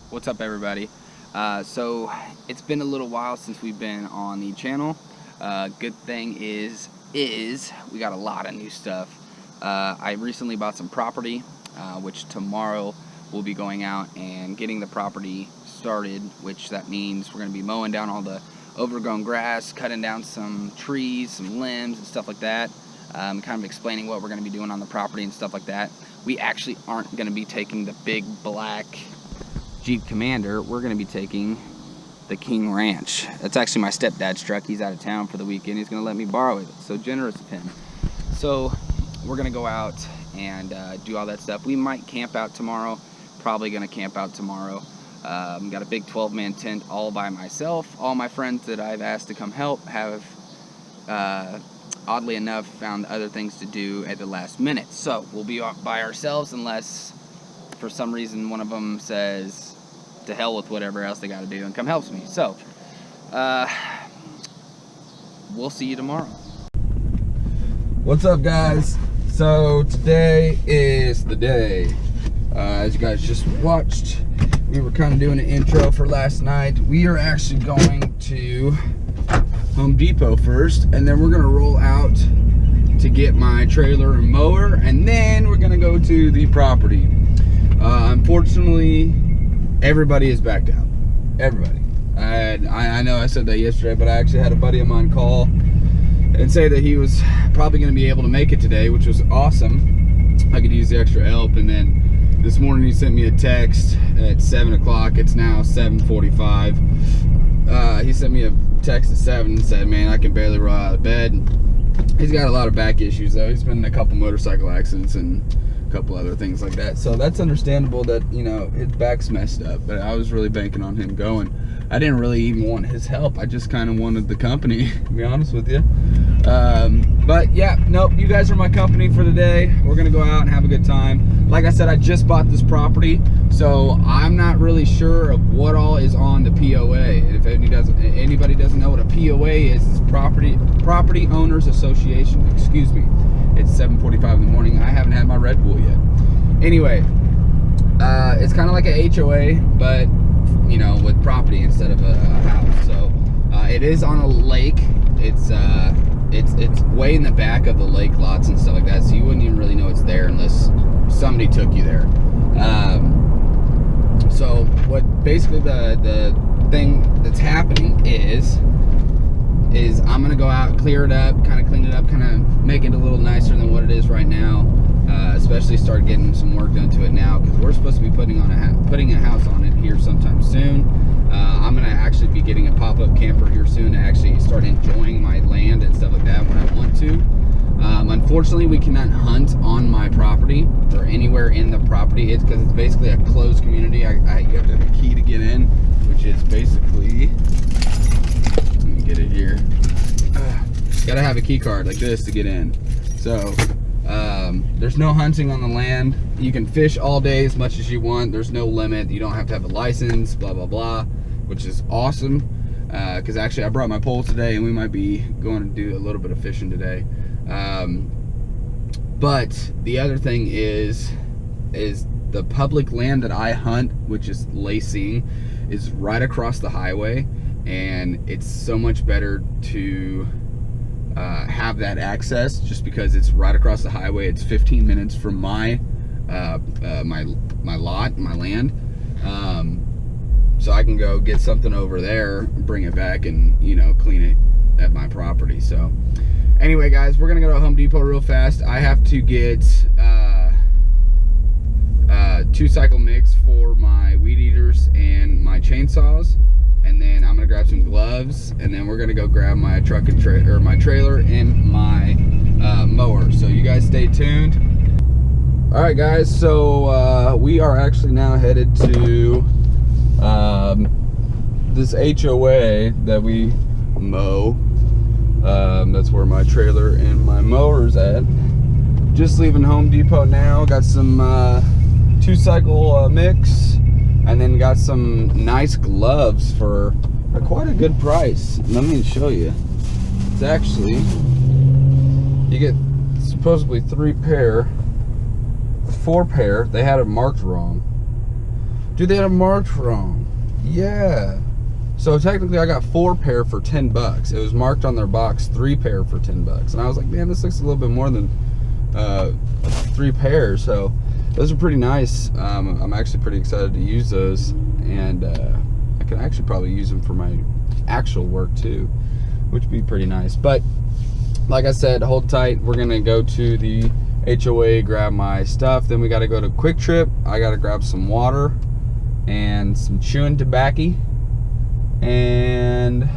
What's up, everybody? So it's been a little while since we've been on the channel. Good thing is we got a lot of new stuff. I recently bought some property, which tomorrow we'll be going out and getting the property started, which that means we're going to be mowing down all the overgrown grass, cutting down some trees, some limbs and stuff like that, kind of explaining what we're going to be doing on the property and stuff like that. We actually aren't going to be taking the big black Jeep Commander. We're going to be taking the King Ranch. That's actually my stepdad's truck. He's out of town for the weekend. He's going to let me borrow it. So generous of him. So we're going to go out and do all that stuff. We might camp out tomorrow. Probably going to camp out tomorrow. Got a big 12-man tent all by myself. All my friends that I've asked to come help have, oddly enough, found other things to do at the last minute. So we'll be by ourselves unless for some reason one of them says to hell with whatever else they got to do and come helps me. So we'll see you tomorrow. What's up, guys? So today is the day. As you guys just watched, we were kind of doing an intro for last night. We are actually going to Home Depot first, and then we're gonna roll out to get my trailer and mower, and then we're gonna go to the property. Unfortunately, everybody is backed out. Everybody. I know I said that yesterday, but I actually had a buddy of mine call and say that he was probably going to be able to make it today, which was awesome. I could use the extra help. And then this morning he sent me a text at 7 o'clock. It's now 7:45. He sent me a text at 7 and said, man, I can barely roll out of bed. He's got a lot of back issues, though. He's been in a couple motorcycle accidents and a couple other things like that, so that's understandable that, you know, his back's messed up, but I was really banking on him going. I didn't really even want his help. I just kind of wanted the company, to be honest with you. But yeah, nope, you guys are my company for the day. We're gonna go out and have a good time. Like I said, I just bought this property, so I'm not really sure of what all is on the POA. If anybody doesn't know what a POA is, it's Property Owners Association. Excuse me. It's 7:45 in the morning. I haven't had my Red Bull yet. Anyway, it's kind of like a HOA, but you know, with property instead of a house. So it is on a lake. It's way in the back of the lake lots and stuff like that. So you wouldn't even really know it's there unless somebody took you there. So what basically the thing that's happening is I'm gonna go out, clear it up, kind of clean it up, kind of make it a little nicer than what it is right now. Especially start getting some work done to it now, because we're supposed to be putting a house on it here sometime soon. I'm gonna actually be getting a pop-up camper here soon to actually start enjoying my land and stuff like that when I want to. Unfortunately, we cannot hunt on my property or anywhere in the property. It's because it's basically a closed community. You have to have a key to get in, which is basically, let me get it here. Gotta have a key card like this to get in. So there's no hunting on the land. You can fish all day as much as you want. There's no limit. You don't have to have a license, blah blah blah, which is awesome. Because actually I brought my pole today and we might be going to do a little bit of fishing today. But the other thing is the public land that I hunt, which is Lacing, is right across the highway, and it's so much better to have that access just because it's right across the highway. It's 15 minutes from my my land, so I can go get something over there, bring it back, and, you know, clean it at my property. So anyway, guys, we're gonna go to Home Depot real fast. I have to get 2-cycle mix for my weed eaters and my chainsaws, and then I'm gonna grab some gloves, and then we're gonna go grab my truck and my trailer and my mower. So you guys stay tuned. All right, guys. So we are actually now headed to this HOA that we mow. That's where my trailer and my mower's at. Just leaving Home Depot now. Got some 2-cycle mix, and then got some nice gloves for quite a good price. Let me show you. It's actually, you get supposedly 4 pair. They had it marked wrong. Dude, they had them marked wrong. Yeah. So technically I got 4 pair for $10. It was marked on their box 3 pair for $10. And I was like, man, this looks a little bit more than 3 pairs. So those are pretty nice. I'm actually pretty excited to use those. And I can actually probably use them for my actual work too, which would be pretty nice. But like I said, hold tight. We're gonna go to the HOA, grab my stuff. Then we gotta go to Quick Trip. I gotta grab some water and some chewing tobacco. And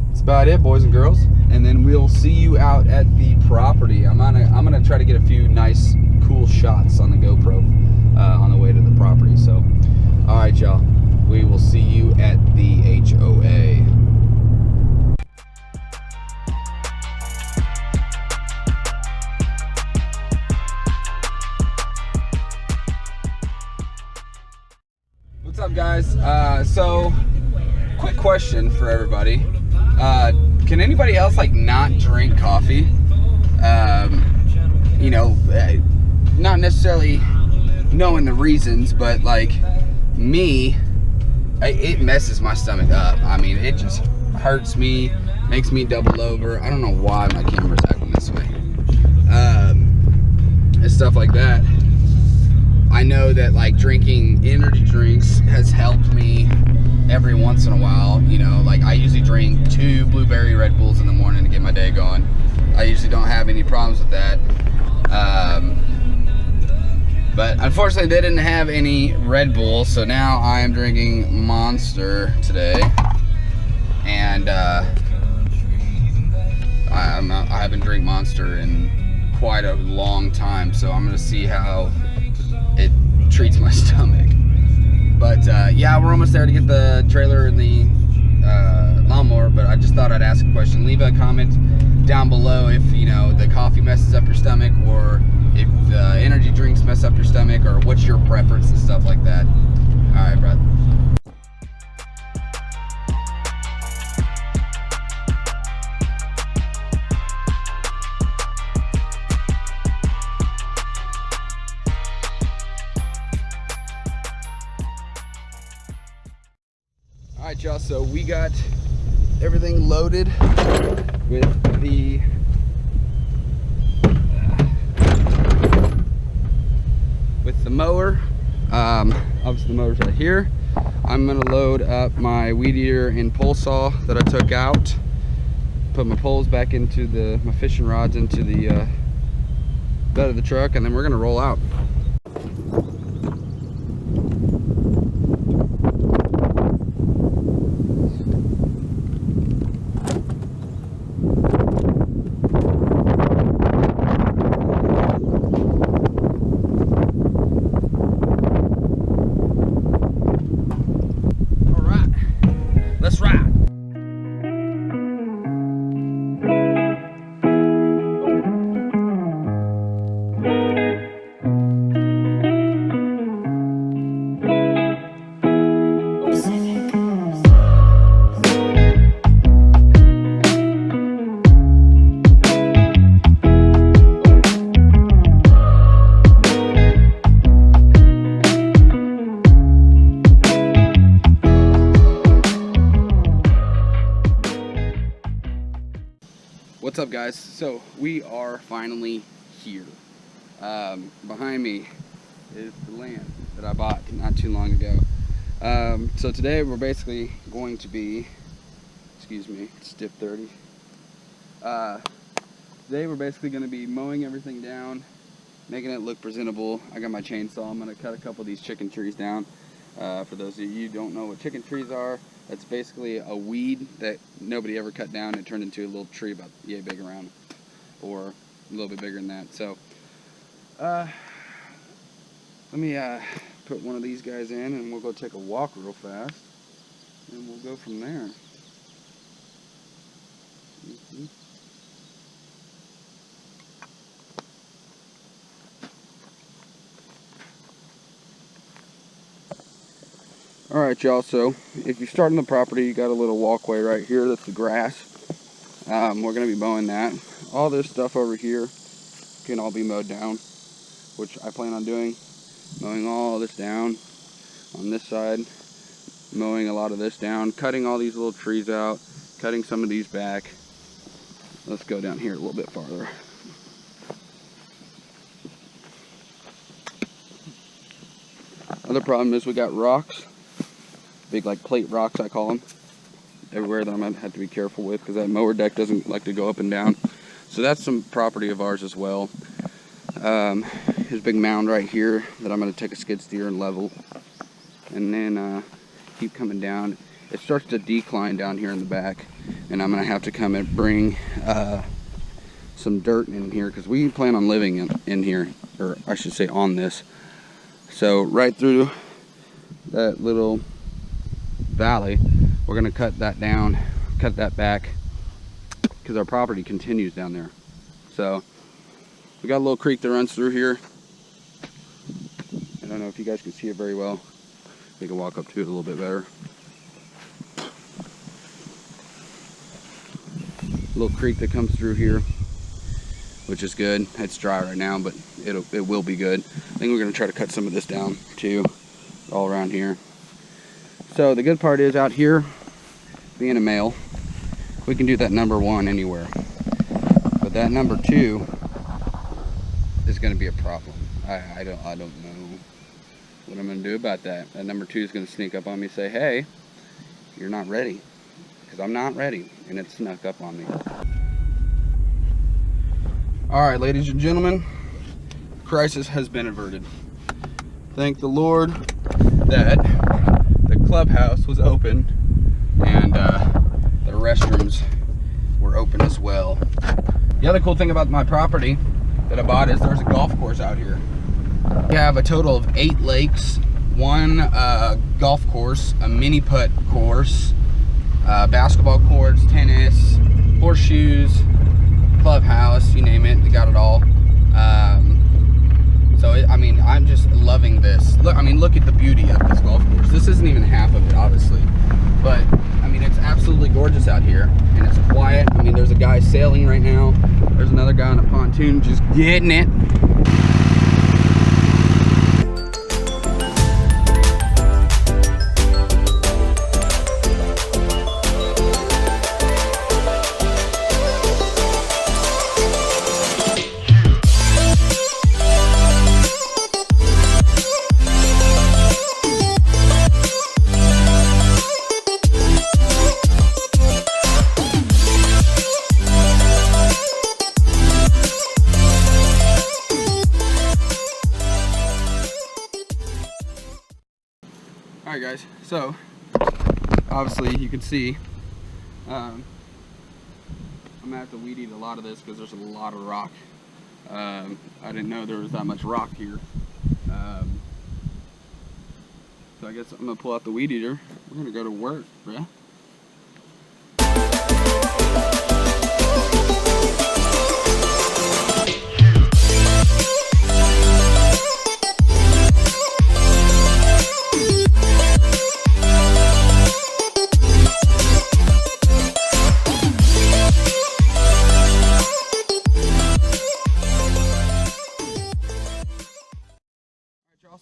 that's about it, boys and girls. And then we'll see you out at the property. I'm gonna try to get a few nice, cool shots on the GoPro on the way to the property. So, all right, y'all. We will see you at the HOA. What's up, guys? So, quick question for everybody. Can anybody else like not drink coffee? You know, not necessarily knowing the reasons, but like me, it messes my stomach up. I mean, it just hurts me, makes me double over. I don't know why my camera's acting this way. And stuff like that. I know that like drinking energy drinks has helped me every once in a while. You know, like I usually drink 2 blueberry Red Bulls in the morning to get my day going. I usually don't have any problems with that. But unfortunately they didn't have any Red Bull, so now I am drinking Monster today. And I haven't drank Monster in quite a long time, so I'm gonna see how it treats my stomach. But yeah, we're almost there to get the trailer and the lawnmower, but I just thought I'd ask a question. Leave a comment down below if, you know, the coffee messes up your stomach, or if the energy drinks mess up your stomach, or what's your preference and stuff like that. All right, brother. All right, y'all, so we got everything loaded with the mower. Obviously the mower's right here. I'm gonna load up my weed eater and pole saw that I took out, put my poles back into my fishing rods into the bed of the truck, and then we're gonna roll out. What's up, guys? So we are finally here. Behind me is the land that I bought not too long ago. So today we're basically going to be, excuse me, it's dip 30. Today we're basically going to be mowing everything down, making it look presentable. I got my chainsaw. I'm going to cut a couple of these chicken trees down. For those of you who don't know what chicken trees are, it's basically a weed that nobody ever cut down. It turned into a little tree about yay big around, or a little bit bigger than that. So let me put one of these guys in, and we'll go take a walk real fast, and we'll go from there. Alright, y'all, so if you're starting the property, you got a little walkway right here. That's the grass. We're going to be mowing that. All this stuff over here can all be mowed down, which I plan on doing. Mowing all this down. on this side, mowing a lot of this down, cutting all these little trees out, cutting some of these back. Let's go down here a little bit farther. Other problem is we got rocks, big like plate rocks I call them, everywhere that I'm gonna have to be careful with because that mower deck doesn't like to go up and down. So that's some property of ours as well. There's a big mound right here that I'm gonna take a skid steer and level, and then keep coming down. It starts to decline down here in the back, and I'm gonna have to come and bring some dirt in here because we plan on living in here, or I should say on this. So right through that little valley, we're gonna cut that down, cut that back, because our property continues down there. So we got a little creek that runs through here. I don't know if you guys can see it very well. We can walk up to it a little bit better. Little creek that comes through here, which is good. It's dry right now, but it will be good. I think we're gonna try to cut some of this down too, all around here. So the good part is out here, being a male, we can do that number 1 anywhere. But that number 2 is gonna be a problem. I don't know what I'm gonna do about that. That number 2 is gonna sneak up on me and say, hey, you're not ready. Because I'm not ready, and it snuck up on me. All right, ladies and gentlemen, crisis has been averted. Thank the Lord that the clubhouse was open and the restrooms were open as well. The other cool thing about my property that I bought is there's a golf course out here. We have a total of 8 lakes, 1 golf course, a mini putt course, basketball courts, tennis, horseshoes, clubhouse, you name it, they got it all. I mean, I'm just loving this. Look, I mean, look at the beauty of this golf course. This isn't even half of it, obviously, but I mean, it's absolutely gorgeous out here, and it's quiet. I mean, there's a guy sailing right now. There's another guy on a pontoon just getting it. Alright guys, so obviously you can see I'm gonna have to weed eat a lot of this because there's a lot of rock. I didn't know there was that much rock here. So I guess I'm gonna pull out the weed eater. We're gonna go to work, bruh.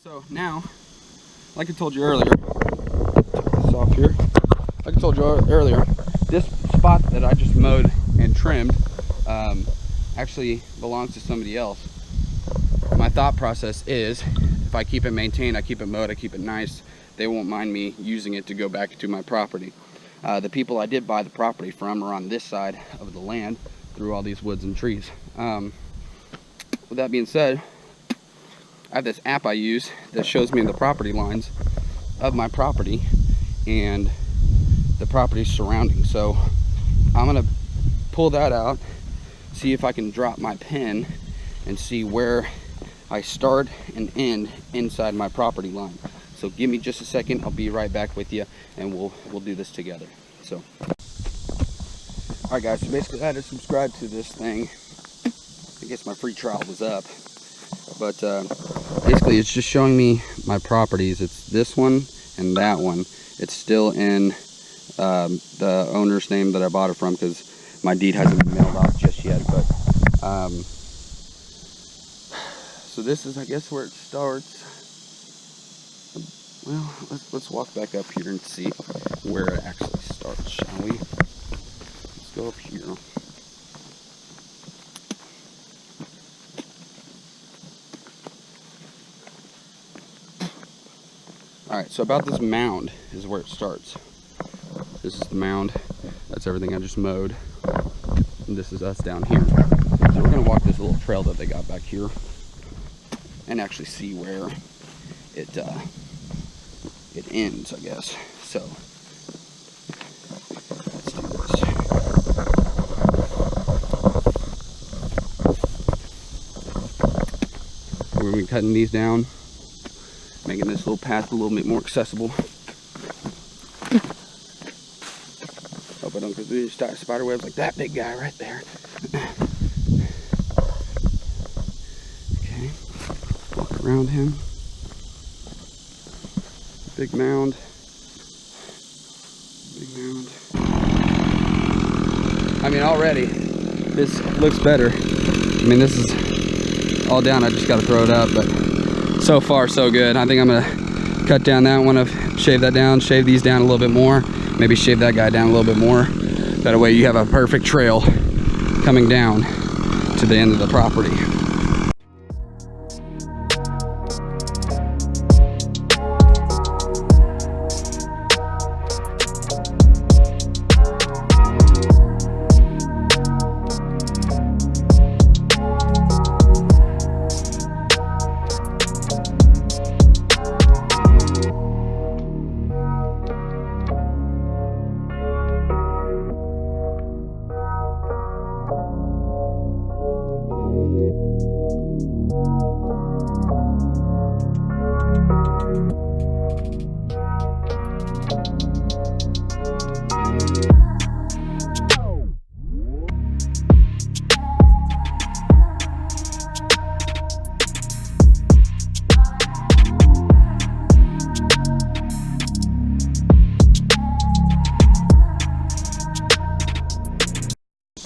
So now, like I told you earlier, this off here. Like I told you earlier, this spot that I just mowed and trimmed actually belongs to somebody else. My thought process is, if I keep it maintained, I keep it mowed, I keep it nice, they won't mind me using it to go back to my property. The people I did buy the property from are on this side of the land through all these woods and trees. With that being said, I have this app I use that shows me the property lines of my property and the property surrounding. So I'm gonna pull that out, see if I can drop my pen and see where I start and end inside my property line. So give me just a second, I'll be right back with you and we'll do this together. So, all right guys, so basically I had to subscribe to this thing. I guess my free trial was up. But basically it's just showing me my properties. It's this one and that one. It's still in the owner's name that I bought it from because my deed hasn't been mailed off just yet. But so this is, I guess, where it starts. Well, let's walk back up here and see where it actually starts, shall we? Let's go up here. Alright, so about this mound is where it starts. This is the mound. That's everything I just mowed. And this is us down here. So we're going to walk this little trail that they got back here and actually see where it ends, I guess. So let's do this. We're going to be cutting these down, making this little path a little bit more accessible. Hope I don't go through these spider webs like that big guy right there. Okay, walk around him. Big mound. Big mound. I mean, already this looks better. I mean, this is all down. I just got to throw it up, but so far so good. I think I'm gonna cut down that one, shave that down, shave these down a little bit more, maybe shave that guy down a little bit more. That way you have a perfect trail coming down to the end of the property.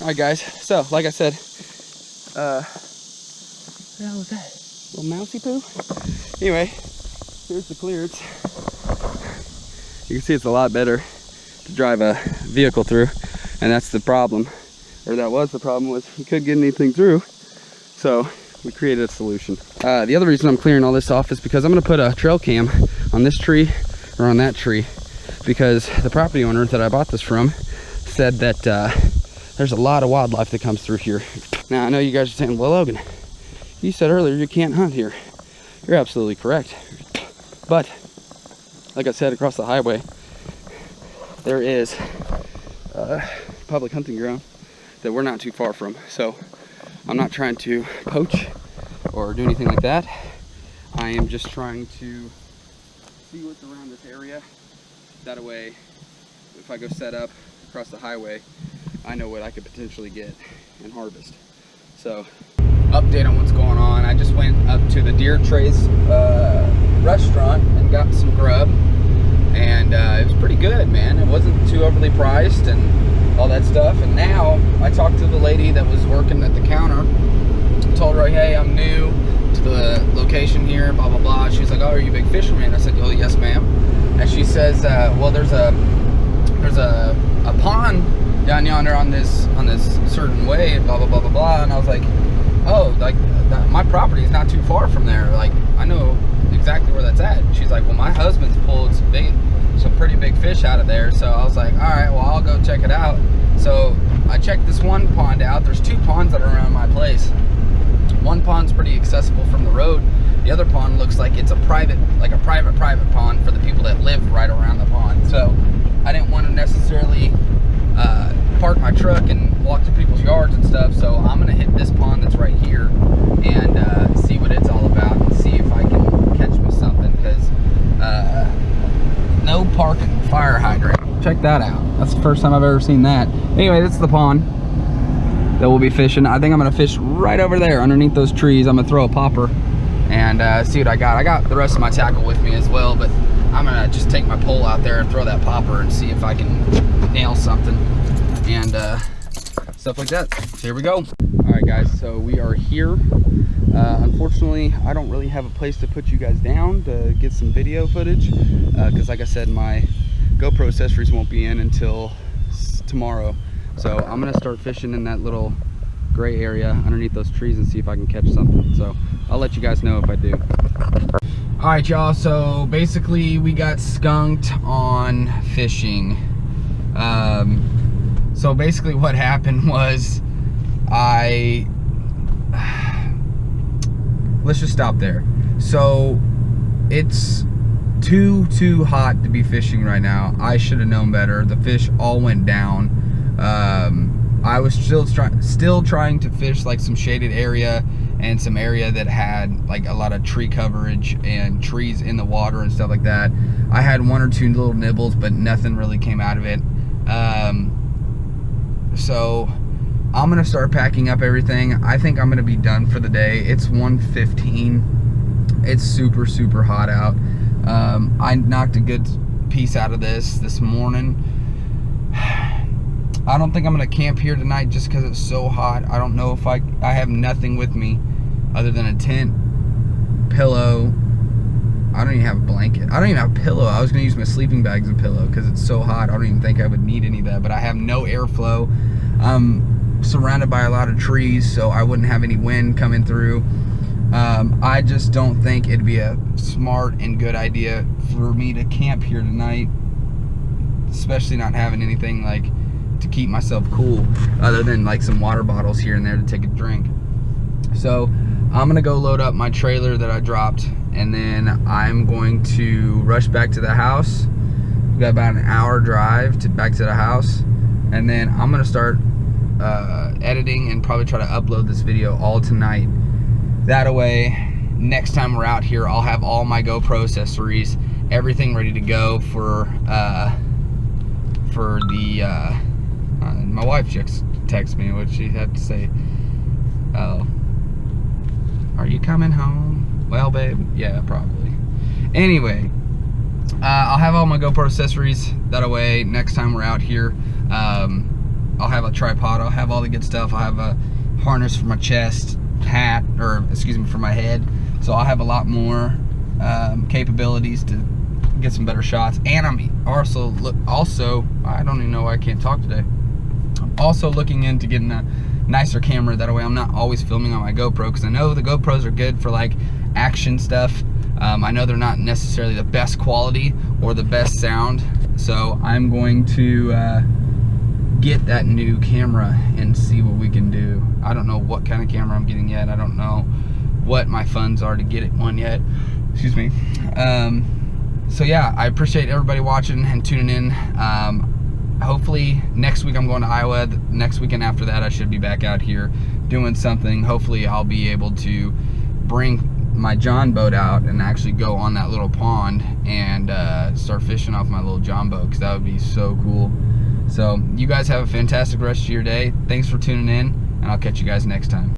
Alright guys, so like I said, what the hell was that? Little mousy poo? Anyway, here's the clearance. You can see it's a lot better to drive a vehicle through, and that's the problem, or that was the problem, was we couldn't get anything through, so we created a solution. The other reason I'm clearing all this off is because I'm going to put a trail cam on this tree or on that tree, because the property owner that I bought this from said that there's a lot of wildlife that comes through here. Now I know you guys are saying, well Logan, you said earlier you can't hunt here. You're absolutely correct, but like I said, across the highway there is public hunting ground that we're not too far from, so I'm not trying to poach or do anything like that. I am just trying to see what's around this area. That way, if I go set up across the highway, I know what I could potentially get and harvest. So, update on what's going on. I just went up to the Deer Trace restaurant and got some grub, and it was pretty good, man. It wasn't too overly priced and all that stuff. And now I talked to the lady that was working at the counter, told her, hey, I'm new to the location here, blah blah blah. She was like, oh, are you a big fisherman? I said, oh yes ma'am. And she says, well, there's a pond down yonder on this certain way, blah blah blah blah blah. And I was like, oh, like my property is not too far from there, like I know exactly where that's at. And she's like, well, my husband's pulled some pretty big fish out of there. So I was like, all right, well, I'll go check it out. So I checked this one pond out. There's two ponds that are around my place. One pond's pretty accessible from the road. The other pond looks like it's a private pond for the people that live right around the pond. So I didn't want to necessarily park my truck and walk to people's yards and stuff, so I'm gonna hit this pond that's right here and see what it's all about and see if I can catch me something, because no parking fire hydrant. Check that out. That's the first time I've ever seen that. Anyway, this is the pond that we'll be fishing. I think I'm gonna fish right over there underneath those trees. I'm gonna throw a popper and see what I got. I got the rest of my tackle with me as well, but I'm gonna just take my pole out there and throw that popper and see if I can nail something and stuff like that. So here we go. All right guys, so we are here Unfortunately, I don't really have a place to put you guys down to get some video footage because like I said, my GoPro accessories won't be in until tomorrow. So I'm gonna start fishing in that little gray area underneath those trees and see if I can catch something. So I'll let you guys know if I do. All right, y'all, so basically we got skunked on fishing. So basically what happened was let's just stop there. So it's too hot to be fishing right now. I should have known better. The fish all went down. I was still trying to fish like some shaded area and some area that had like a lot of tree coverage and trees in the water and stuff like that. I had one or two little nibbles, but nothing really came out of it. So I'm gonna start packing up everything. I think I'm gonna be done for the day. It's 1:15. It's super hot out. I knocked a good piece out of this morning. I don't think I'm gonna camp here tonight just because it's so hot. I don't know if I have nothing with me other than a tent, pillow. I don't even have a blanket. I don't even have a pillow. I was gonna use my sleeping bag as a pillow because it's so hot. I don't even think I would need any of that, but I have no airflow. I'm surrounded by a lot of trees, so I wouldn't have any wind coming through. I just don't think it'd be a smart and good idea for me to camp here tonight, especially not having anything like to keep myself cool other than like some water bottles here and there to take a drink. So I'm gonna go load up my trailer that I dropped, and then I'm going to rush back to the house. We've got about an hour drive back to the house, and then I'm gonna start editing and probably try to upload this video all tonight. That way, next time we're out here, I'll have all my GoPro accessories, everything ready to go for the my wife just texted me what she had to say. Oh, are you coming home? Well, babe, yeah, probably. Anyway, I'll have all my GoPro accessories. That way, next time we're out here, I'll have a tripod. I'll have all the good stuff. I'll have a harness for my chest, hat, or excuse me, for my head. So I'll have a lot more capabilities to get some better shots. And I'm also I don't even know why I can't talk today. I'm also looking into getting a nicer camera. That way I'm not always filming on my GoPro, because I know the GoPros are good for like action stuff. I know they're not necessarily the best quality or the best sound. So I'm going to get that new camera and see what we can do. I don't know what kind of camera I'm getting yet. I don't know what my funds are to get one yet. Excuse me. So yeah, I appreciate everybody watching and tuning in. Hopefully next week I'm going to Iowa. The next weekend after that I should be back out here doing something. Hopefully I'll be able to bring my John boat out and actually go on that little pond and start fishing off my little John boat, because that would be so cool. So you guys have a fantastic rest of your day. Thanks for tuning in, and I'll catch you guys next time.